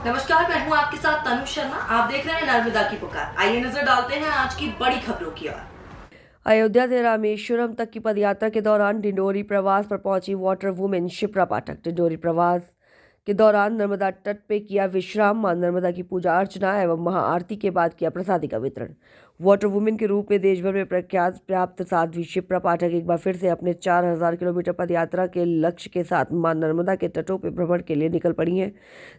नमस्कार, मैं हूं आपके साथ तनु शर्मा। आप देख रहे हैं नर्मदा की पुकार। आइए नजर डालते हैं आज की बड़ी खबरों की ओर। अयोध्या से रामेश्वरम तक की पदयात्रा के दौरान डिंडोरी प्रवास पर पहुंची वाटर वुमेन शिप्रा पाठक। डिंडोरी प्रवास के दौरान नर्मदा तट पे किया विश्राम, मां नर्मदा की पूजा अर्चना एवं महाआरती के बाद किया प्रसादी का वितरण। वाटर वुमेन के रूप में देश भर में प्रख्यात प्राप्त साध्वी शिप्रा पाठक एक बार फिर से अपने 4000 किलोमीटर पदयात्रा के लक्ष्य के साथ मां नर्मदा के तटों पर भ्रमण के लिए निकल पड़ी हैं।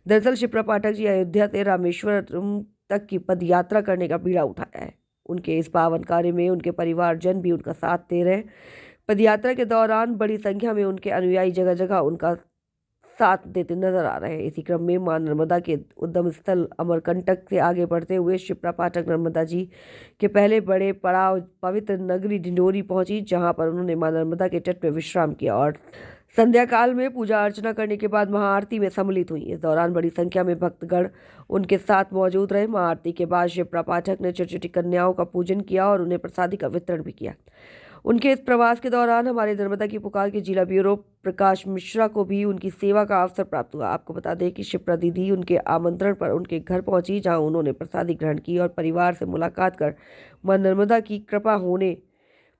दरअसल शिप्रा पाठक जी अयोध्या से रामेश्वरम तक की पदयात्रा करने का बीड़ा उठाया है। उनके इस पावन कार्य में उनके परिवारजन भी उनका साथ दे रहे हैं। पदयात्रा के दौरान बड़ी संख्या में उनके अनुयायी जगह जगह उनका साथ देते नजर आ रहे हैं। इसी क्रम में मां नर्मदा के उद्गम स्थल अमरकंटक से आगे बढ़ते हुए शिप्रा पाठक नर्मदा जी के पहले बड़े पड़ाव पवित्र नगरी डिंडोरी पहुंची, जहां पर उन्होंने मां नर्मदा के तट में विश्राम किया और संध्या काल में पूजा अर्चना करने के बाद महाआरती में सम्मिलित हुई। इस दौरान बड़ी संख्या में भक्तगण उनके साथ मौजूद रहे। महाआरती के बाद शिप्रा पाठक ने छोटी छोटी कन्याओं का पूजन किया और उन्हें प्रसादी का वितरण भी किया। उनके इस प्रवास के दौरान हमारे नर्मदा की पुकार के जिला ब्यूरो प्रकाश मिश्रा को भी उनकी सेवा का अवसर प्राप्त हुआ। आपको बता दें कि शिप्रा दीदी उनके आमंत्रण पर उनके घर पहुंची, जहां उन्होंने प्रसादी ग्रहण की और परिवार से मुलाकात कर मां नर्मदा की कृपा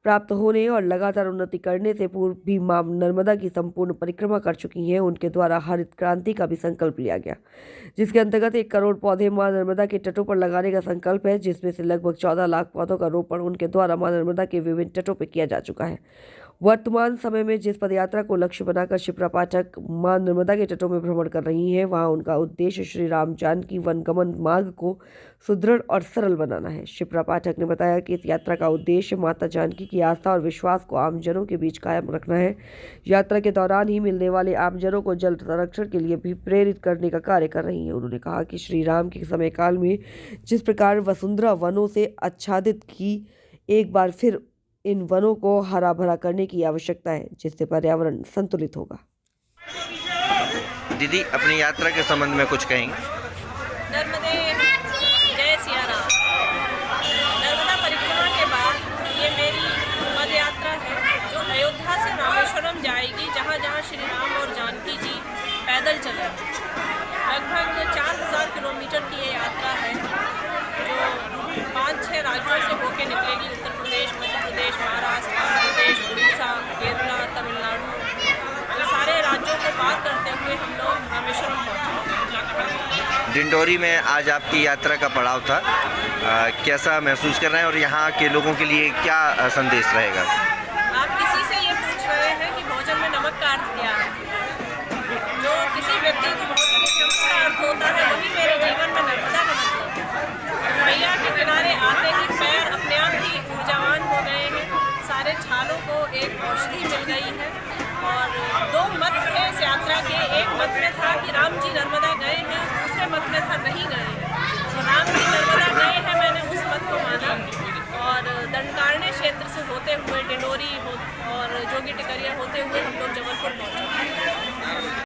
प्राप्त होने और लगातार उन्नति करने से पूर्व भी मां नर्मदा की संपूर्ण परिक्रमा कर चुकी हैं। उनके द्वारा हरित क्रांति का भी संकल्प लिया गया, जिसके अंतर्गत 1 करोड़ पौधे मां नर्मदा के तटों पर लगाने का संकल्प है, जिसमें से लगभग 14 लाख पौधों का रोपण उनके द्वारा मां नर्मदा के विभिन्न तटों पर किया जा चुका है। वर्तमान समय में जिस पदयात्रा को लक्ष्य बनाकर शिप्रा पाठक मां नर्मदा के तटों में भ्रमण कर रही हैं, वहां उनका उद्देश्य श्री राम जानकी वनगमन मार्ग को सुदृढ़ और सरल बनाना है। शिप्रा पाठक ने बताया कि इस यात्रा का उद्देश्य माता जानकी की आस्था और विश्वास को आमजनों के बीच कायम रखना है। यात्रा के दौरान ही मिलने वाले आमजनों को जल संरक्षण के लिए भी प्रेरित करने का कार्य कर रही हैं। उन्होंने कहा कि श्री राम के समय काल में जिस प्रकार वसुंधरा वनों से आच्छादित की, एक बार फिर इन वनों को हरा भरा करने की आवश्यकता है, जिससे पर्यावरण संतुलित होगा। दीदी, अपनी यात्रा के संबंध में कुछ कहेंगे? नर्मदे जय सिया राम। नर्मदा परिक्रमा के बाद ये मेरी पद यात्रा है, जो अयोध्या से रामेश्वरम जाएगी, जहाँ जहाँ श्री राम और जानकी जी पैदल चले। लगभग 4000 किलोमीटर की ये यात्रा है, जो 5-6 राज्यों से होकर निकलेगी। उत्तर प्रदेश, मध्य प्रदेश, महाराष्ट्र, आंध्र प्रदेश, उड़ीसा, केरला, तमिलनाडु, ये सारे राज्यों को पार करते हुए हम लोग रामेश्वरम पहुँचे। डिंडोरी में आज आपकी यात्रा का पड़ाव था, कैसा महसूस कर रहे हैं और यहाँ के लोगों के लिए क्या संदेश रहेगा? आप किसी से ये पूछ रहे हैं कि भोजन में नमक का अर्थ क्या है? जो किसी व्यक्ति को भोजन में नमक का अर्थ होता है, वही मेरे जीवन में नर्मदा का मतलब है। मैया के किनारे आते ही पैर अपने आप ही ऊर्जावान हो गए हैं। सारे छालों को एक औषधि मिल गई है। और 2 मत थे इस यात्रा के। एक मत में था कि राम जी नर्मदा गए हैं, दूसरे मत में था नहीं गए हैं। तो राम जी नर्मदा गए हैं, मैंने उस मत को माना। और दंडकारण्य क्षेत्र से होते हुए डिंडोरी और जोगी टिकरिया होते हुए हम लोग जबलपुर पहुँचे।